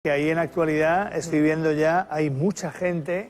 Que ahí en la actualidad estoy viendo ya, hay mucha gente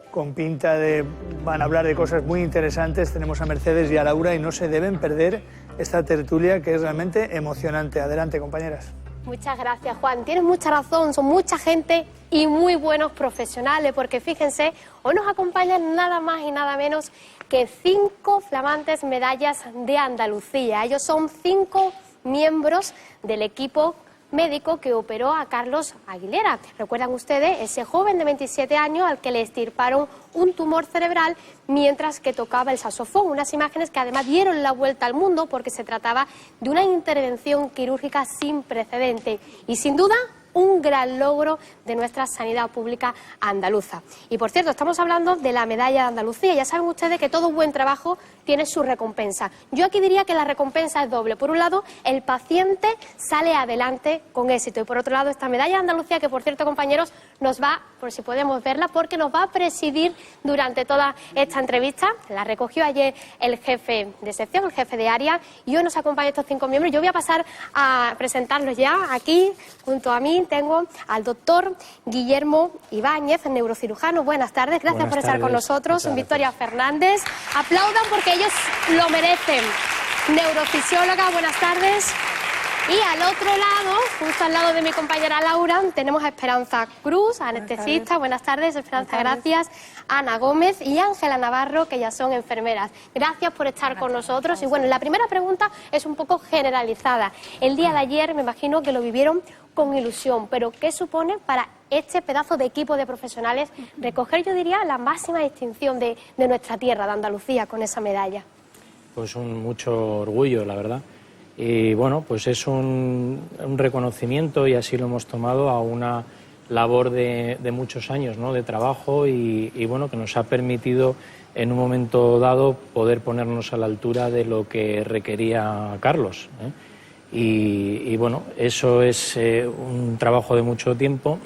con pinta de... van a hablar de cosas muy interesantes. Tenemos a Mercedes y a Laura y no se deben perder esta tertulia que es realmente emocionante. Adelante, compañeras. Muchas gracias, Juan. Tienes mucha razón, son mucha gente y muy buenos profesionales, porque fíjense, hoy nos acompañan nada más y nada menos que 5 flamantes medallas de Andalucía. Ellos son 5 miembros del equipo médico que operó a Carlos Aguilera. ¿Recuerdan ustedes ese joven de 27 años al que le extirparon un tumor cerebral mientras que tocaba el saxofón? Unas imágenes que además dieron la vuelta al mundo porque se trataba de una intervención quirúrgica sin precedente y sin duda un gran logro de nuestra sanidad pública andaluza. Y por cierto, estamos hablando de la medalla de Andalucía. Ya saben ustedes que todo buen trabajo tiene su recompensa. Yo aquí diría que la recompensa es doble. Por un lado, el paciente sale adelante con éxito. Y por otro lado, esta medalla de Andalucía, que por cierto, compañeros, nos va, por si podemos verla, porque nos va a presidir durante toda esta entrevista. La recogió ayer el jefe de sección, el jefe de área, y hoy nos acompañan estos 5 miembros. Yo voy a pasar a presentarlos ya aquí, junto a mí. Tengo al doctor Guillermo Ibáñez, neurocirujano. Buenas tardes, gracias por estar con nosotros. Victoria Fernández, aplaudan porque ellos lo merecen. Neurofisióloga, buenas tardes. Y al otro lado, justo al lado de mi compañera Laura, tenemos a Esperanza Cruz, anestesista. Buenas tardes, Esperanza, gracias. Ana Gómez y Ángela Navarro, que ya son enfermeras. Gracias por estar con nosotros. Y bueno, la primera pregunta es un poco generalizada. El día de ayer me imagino que lo vivieron con ilusión, pero ¿qué supone para este pedazo de equipo de profesionales recoger, yo diría, la máxima distinción de nuestra tierra, de Andalucía, con esa medalla? Pues mucho orgullo, la verdad. Y bueno, pues es un reconocimiento, y así lo hemos tomado, a una labor de muchos años, ¿no?, de trabajo y bueno, que nos ha permitido en un momento dado poder ponernos a la altura de lo que requería Carlos, ¿eh? Y bueno, eso es un trabajo de mucho tiempo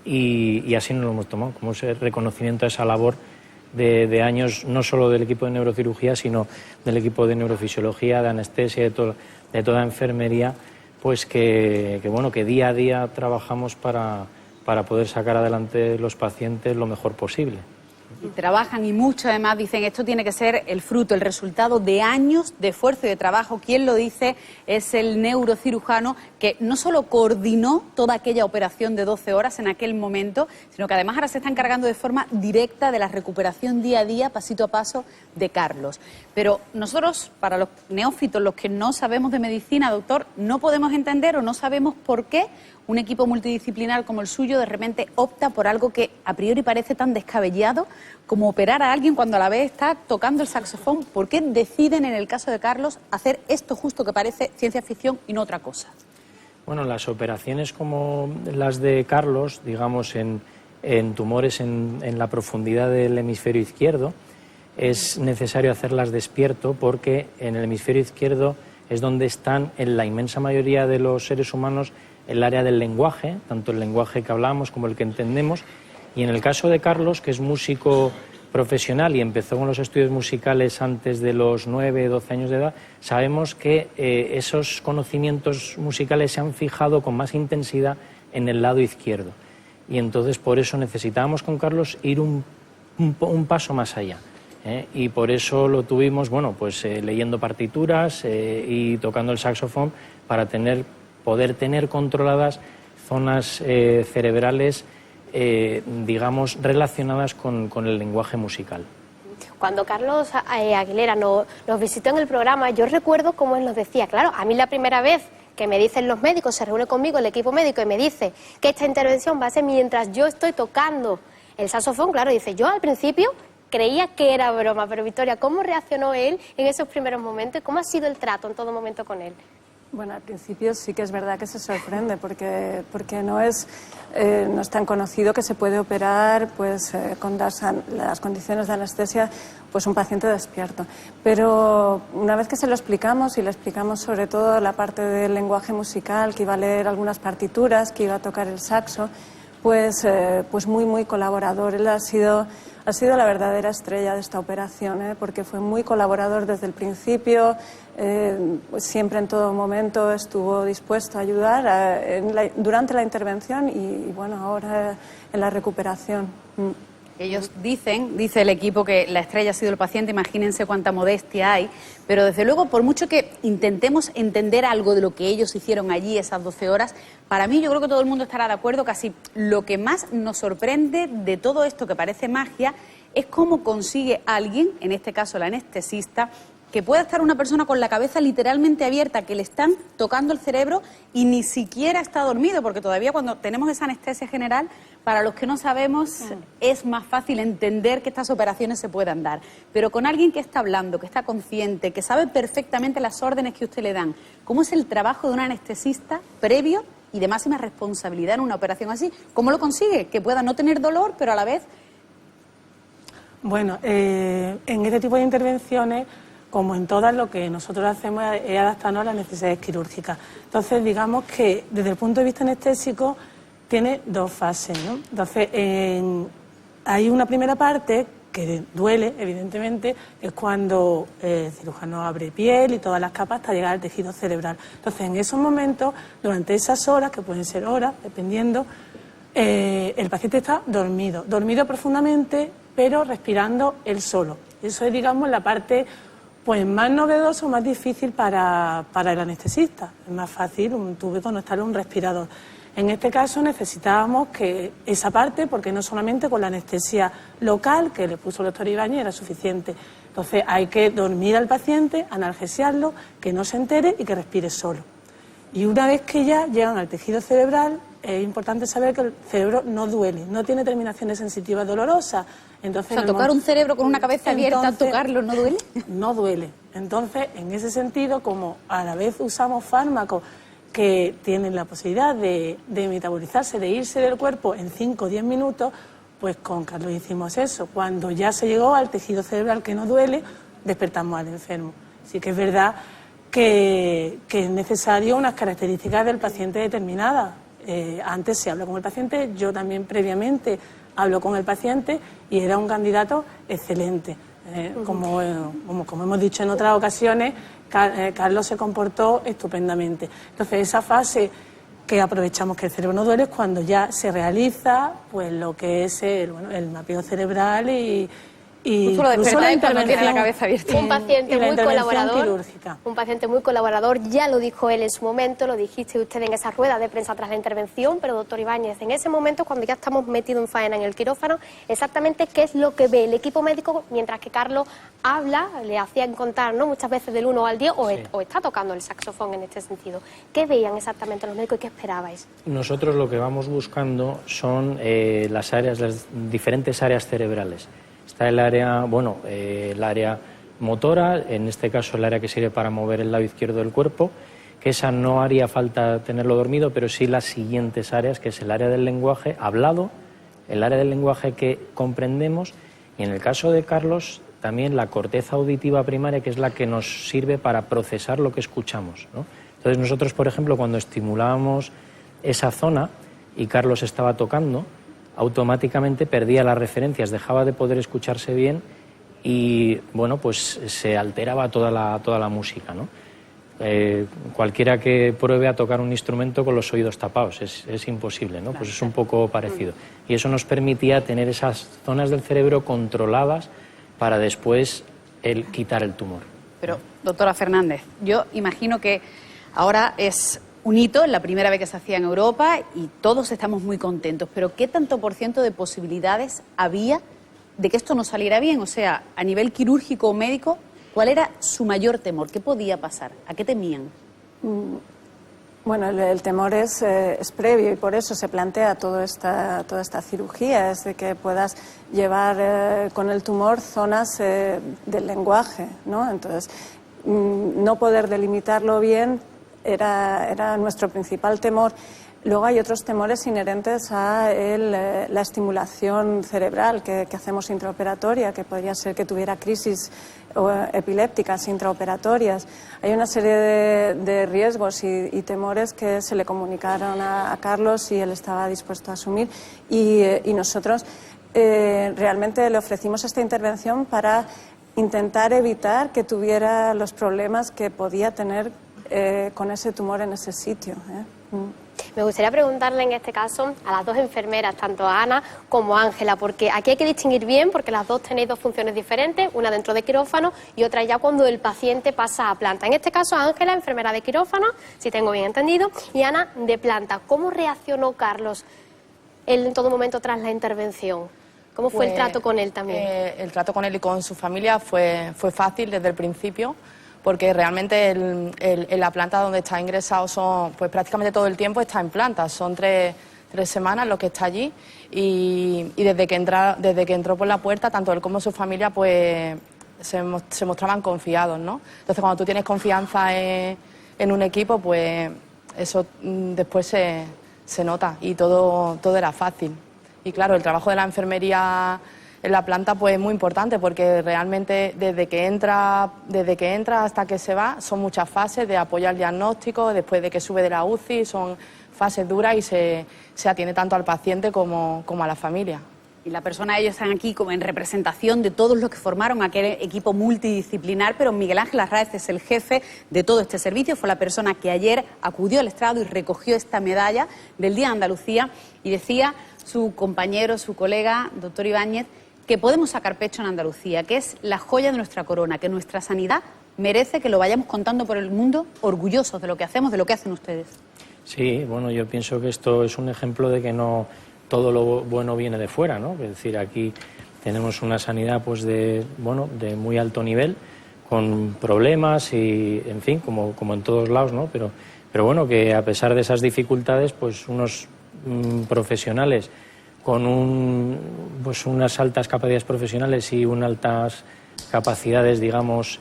y así nos lo hemos tomado, como ese reconocimiento a esa labor de años, no solo del equipo de neurocirugía, sino del equipo de neurofisiología, de anestesia, de toda enfermería, pues que bueno, que día a día trabajamos para poder sacar adelante los pacientes lo mejor posible. Y trabajan y mucho, además, dicen, esto tiene que ser el fruto, el resultado de años de esfuerzo y de trabajo. Quien lo dice es el neurocirujano que no solo coordinó toda aquella operación de 12 horas en aquel momento, sino que además ahora se está encargando de forma directa de la recuperación día a día, pasito a paso, de Carlos. Pero nosotros, para los neófitos, los que no sabemos de medicina, doctor, no podemos entender o no sabemos por qué un equipo multidisciplinar como el suyo de repente opta por algo que a priori parece tan descabellado como operar a alguien cuando a la vez está tocando el saxofón. ¿Por qué deciden, en el caso de Carlos, hacer esto justo que parece ciencia ficción y no otra cosa? Bueno, las operaciones como las de Carlos, digamos, en tumores en la profundidad del hemisferio izquierdo, es necesario hacerlas despierto porque en el hemisferio izquierdo es donde están, en la inmensa mayoría de los seres humanos, el área del lenguaje, tanto el lenguaje que hablamos como el que entendemos. Y en el caso de Carlos, que es músico profesional y empezó con los estudios musicales antes de los 9, 12 años de edad, sabemos que esos conocimientos musicales se han fijado con más intensidad en el lado izquierdo. Y entonces por eso necesitábamos con Carlos ir un paso más allá. Y por eso lo tuvimos, bueno, pues leyendo partituras y tocando el saxofón para poder tener controladas zonas cerebrales, digamos, relacionadas con el lenguaje musical. Cuando Carlos Aguilera nos visitó en el programa, yo recuerdo cómo él nos decía, claro, a mí la primera vez que me dicen los médicos, se reúne conmigo el equipo médico y me dice que esta intervención va a ser mientras yo estoy tocando el saxofón, claro, dice, yo al principio creía que era broma, pero Victoria, ¿cómo reaccionó él en esos primeros momentos? ¿Cómo ha sido el trato en todo momento con él? Bueno, al principio sí que es verdad que se sorprende porque no es tan conocido que se puede operar pues con las condiciones de anestesia pues un paciente despierto. Pero una vez que se lo explicamos y le explicamos sobre todo la parte del lenguaje musical, que iba a leer algunas partituras, que iba a tocar el saxo, pues muy colaborador. Él ha sido ha sido la verdadera estrella de esta operación, porque fue muy colaborador desde el principio, pues siempre en todo momento estuvo dispuesto a ayudar durante la intervención y bueno, ahora en la recuperación. Ellos dice el equipo que la estrella ha sido el paciente, imagínense cuánta modestia hay, pero desde luego, por mucho que intentemos entender algo de lo que ellos hicieron allí esas 12 horas, para mí yo creo que todo el mundo estará de acuerdo, casi lo que más nos sorprende de todo esto que parece magia es cómo consigue alguien, en este caso el anestesista, que pueda estar una persona con la cabeza literalmente abierta, que le están tocando el cerebro y ni siquiera está dormido, porque todavía cuando tenemos esa anestesia general, para los que no sabemos, es más fácil entender que estas operaciones se puedan dar. Pero con alguien que está hablando, que está consciente, que sabe perfectamente las órdenes que usted le dan, ¿cómo es el trabajo de un anestesista previo y de máxima responsabilidad en una operación así? ¿Cómo lo consigue? Que pueda no tener dolor, pero a la vez... Bueno, en este tipo de intervenciones, como en todas, lo que nosotros hacemos es adaptarnos a las necesidades quirúrgicas. Entonces, digamos que desde el punto de vista anestésico tiene dos fases, ¿no? Entonces, hay una primera parte que duele, evidentemente, es cuando el cirujano abre piel y todas las capas hasta llegar al tejido cerebral. Entonces, en esos momentos, durante esas horas, que pueden ser horas, dependiendo, el paciente está dormido profundamente, pero respirando él solo. Eso es, digamos, la parte pues más novedosa o más difícil para el anestesista. Es más fácil un tubo conectarle un respirador. En este caso necesitábamos que esa parte, porque no solamente con la anestesia local que le puso el doctor Ibáñez era suficiente. Entonces hay que dormir al paciente, analgesiarlo, que no se entere y que respire solo. Y una vez que ya llegan al tejido cerebral, es importante saber que el cerebro no duele, no tiene terminaciones sensitivas dolorosas. Entonces, o sea, tocar un cerebro con una cabeza abierta, tocarlo, ¿no duele? No duele. Entonces, en ese sentido, como a la vez usamos fármacos que tienen la posibilidad de metabolizarse, de irse del cuerpo en 5 o 10 minutos, pues con Carlos hicimos eso. Cuando ya se llegó al tejido cerebral que no duele, despertamos al enfermo. Así que es verdad que es necesario unas características del paciente determinadas. Antes se habló con el paciente, yo también previamente hablo con el paciente y era un candidato excelente. Como hemos dicho en otras ocasiones, Carlos se comportó estupendamente. Entonces, esa fase que aprovechamos que el cerebro no duele es cuando ya se realiza pues lo que es el mapeo cerebral y lo despertáis cuando tiene la cabeza abierta. Un paciente muy colaborador, quirúrgica. un paciente muy colaborador, ya lo dijo él en su momento, lo dijiste usted en esa rueda de prensa tras la intervención, pero doctor Ibáñez, en ese momento cuando ya estamos metidos en faena en el quirófano, exactamente qué es lo que ve el equipo médico mientras que Carlos habla, le hacían contar, ¿no?, muchas veces del 1 al 10 o está tocando el saxofón en este sentido. ¿Qué veían exactamente los médicos y qué esperabais? Nosotros lo que vamos buscando son las diferentes áreas cerebrales. Está el área, el área motora, en este caso el área que sirve para mover el lado izquierdo del cuerpo, que esa no haría falta tenerlo dormido, pero sí las siguientes áreas, que es el área del lenguaje hablado, el área del lenguaje que comprendemos, y en el caso de Carlos también la corteza auditiva primaria, que es la que nos sirve para procesar lo que escuchamos, ¿no? Entonces nosotros, por ejemplo, cuando estimulábamos esa zona y Carlos estaba tocando, automáticamente perdía las referencias, dejaba de poder escucharse bien y, pues se alteraba toda la música, ¿no? Cualquiera que pruebe a tocar un instrumento con los oídos tapados, es imposible, ¿no? Pues es un poco parecido. Y eso nos permitía tener esas zonas del cerebro controladas para después quitar el tumor. Pero, doctora Fernández, yo imagino que ahora es un hito, la primera vez que se hacía en Europa y todos estamos muy contentos, pero ¿qué tanto por ciento de posibilidades había de que esto no saliera bien? O sea, a nivel quirúrgico o médico, ¿cuál era su mayor temor? ¿Qué podía pasar? ¿A qué temían? Bueno, el temor es previo y por eso se plantea toda esta cirugía, es de que puedas llevar con el tumor zonas del lenguaje, ¿no? Entonces, no poder delimitarlo bien era nuestro principal temor. Luego hay otros temores inherentes a la estimulación cerebral que hacemos intraoperatoria, que podría ser que tuviera crisis epilépticas intraoperatorias. Hay una serie de riesgos y temores que se le comunicaron a Carlos y él estaba dispuesto a asumir y nosotros realmente le ofrecimos esta intervención para intentar evitar que tuviera los problemas que podía tener con ese tumor en ese sitio. Me gustaría preguntarle en este caso a las dos enfermeras, tanto a Ana como a Ángela, porque aquí hay que distinguir bien, porque las dos tenéis dos funciones diferentes, una dentro de quirófano y otra ya cuando el paciente pasa a planta. En este caso, Ángela, enfermera de quirófano, si tengo bien entendido, y Ana, de planta. ¿Cómo reaccionó Carlos en todo momento tras la intervención? ¿Cómo fue el trato con él también? El trato con él y con su familia fue fácil desde el principio, porque realmente en la planta donde está ingresado pues prácticamente todo el tiempo está en planta, son tres semanas lo que está allí y desde que entró por la puerta tanto él como su familia pues se mostraban confiados, ¿no? Entonces cuando tú tienes confianza en un equipo pues eso después se nota y todo era fácil. Y claro, el trabajo de la enfermería en la planta pues es muy importante porque realmente desde que entra hasta que se va son muchas fases de apoyo al diagnóstico, después de que sube de la UCI, son fases duras y se atiende tanto al paciente como a la familia. Y la persona, ellos están aquí como en representación de todos los que formaron aquel equipo multidisciplinar, pero Miguel Ángel Arraez es el jefe de todo este servicio, fue la persona que ayer acudió al estrado y recogió esta medalla del Día de Andalucía y decía su compañero, su colega, doctor Ibáñez, que podemos sacar pecho en Andalucía, que es la joya de nuestra corona, que nuestra sanidad merece que lo vayamos contando por el mundo, orgullosos de lo que hacemos, de lo que hacen ustedes. Sí, bueno, yo pienso que esto es un ejemplo de que no todo lo bueno viene de fuera, ¿no? Es decir, aquí tenemos una sanidad pues de muy alto nivel, con problemas y, en fin, como en todos lados, ¿no? Pero bueno, que a pesar de esas dificultades, pues unos profesionales con unas altas capacidades profesionales y unas altas capacidades, digamos,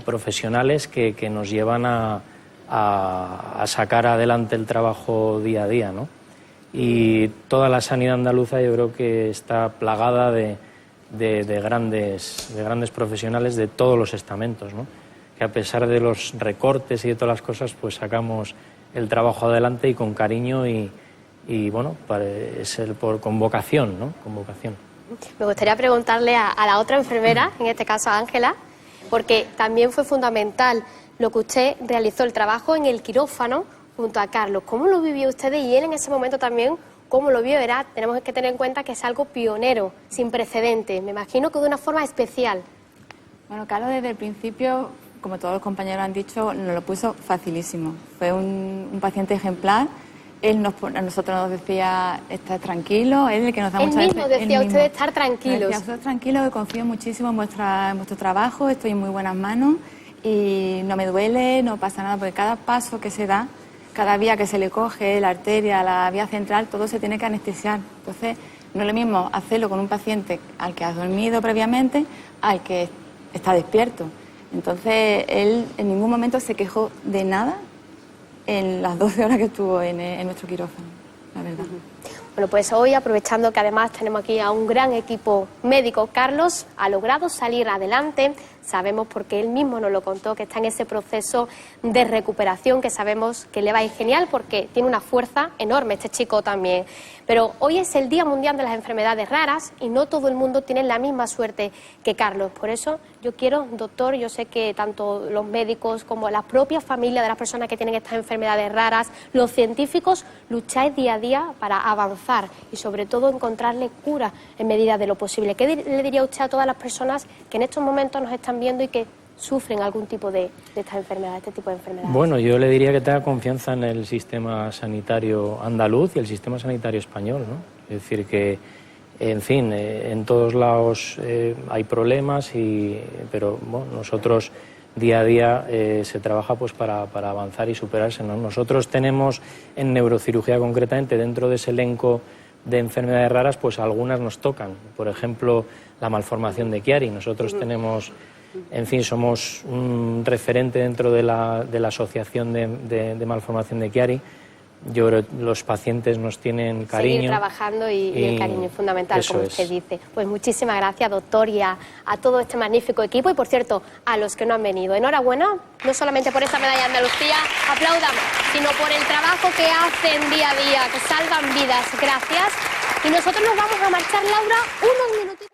profesionales que nos llevan a sacar adelante el trabajo día a día, ¿no? Y toda la sanidad andaluza yo creo que está plagada de grandes profesionales de todos los estamentos, ¿no? Que a pesar de los recortes y de todas las cosas, pues sacamos el trabajo adelante y con cariño y bueno, con vocación, ¿no? Con vocación. Me gustaría preguntarle a la otra enfermera, en este caso a Ángela, porque también fue fundamental lo que usted realizó, el trabajo en el quirófano junto a Carlos. ¿Cómo lo vivió usted y él en ese momento también? ¿Cómo lo vio? Tenemos que tener en cuenta que es algo pionero, sin precedentes. Me imagino que de una forma especial. Bueno, Carlos desde el principio, como todos los compañeros han dicho, nos lo puso facilísimo. Fue un paciente ejemplar. A nosotros nos decía, estar tranquilo, él el que nos da mucha... Él mismo decía a ustedes estar tranquilos. Decía, ustedes tranquilos, que confío muchísimo en vuestro trabajo, estoy en muy buenas manos y no me duele, no pasa nada, porque cada paso que se da, cada vía que se le coge, la arteria, la vía central, todo se tiene que anestesiar. Entonces, no es lo mismo hacerlo con un paciente al que has dormido previamente, al que está despierto. Entonces, él en ningún momento se quejó de nada en las 12 horas que estuvo en nuestro quirófano, la verdad. Bueno, pues hoy, aprovechando que además tenemos aquí a un gran equipo médico, Carlos ha logrado salir adelante. Sabemos, porque él mismo nos lo contó, que está en ese proceso de recuperación, que sabemos que le va a ir genial porque tiene una fuerza enorme este chico también. Pero hoy es el Día Mundial de las Enfermedades Raras y no todo el mundo tiene la misma suerte que Carlos. Por eso yo quiero, doctor, yo sé que tanto los médicos como las propias familias de las personas que tienen estas enfermedades raras, los científicos, lucháis día a día para avanzar y sobre todo encontrarle cura en medida de lo posible. ¿Qué le diría usted a todas las personas que en estos momentos nos están viendo y que sufren algún tipo de esta enfermedad, este tipo de enfermedades? Bueno, yo le diría que tenga confianza en el sistema sanitario andaluz y el sistema sanitario español, ¿no? Es decir, que, en fin, en todos lados hay problemas, pero bueno, nosotros día a día se trabaja pues para avanzar y superarse, ¿no? Nosotros tenemos en neurocirugía concretamente, dentro de ese elenco de enfermedades raras, pues algunas nos tocan. Por ejemplo, la malformación de Chiari. Nosotros tenemos, en fin, somos un referente dentro de la asociación de malformación de Chiari. Yo creo que los pacientes nos tienen cariño. Seguir trabajando y el cariño es fundamental, como usted dice. Pues muchísimas gracias, doctor, y a todo este magnífico equipo. Y, por cierto, a los que no han venido. Enhorabuena, no solamente por esta medalla de Andalucía, aplaudan, sino por el trabajo que hacen día a día, que salvan vidas. Gracias. Y nosotros nos vamos a marchar, Laura, unos minutitos.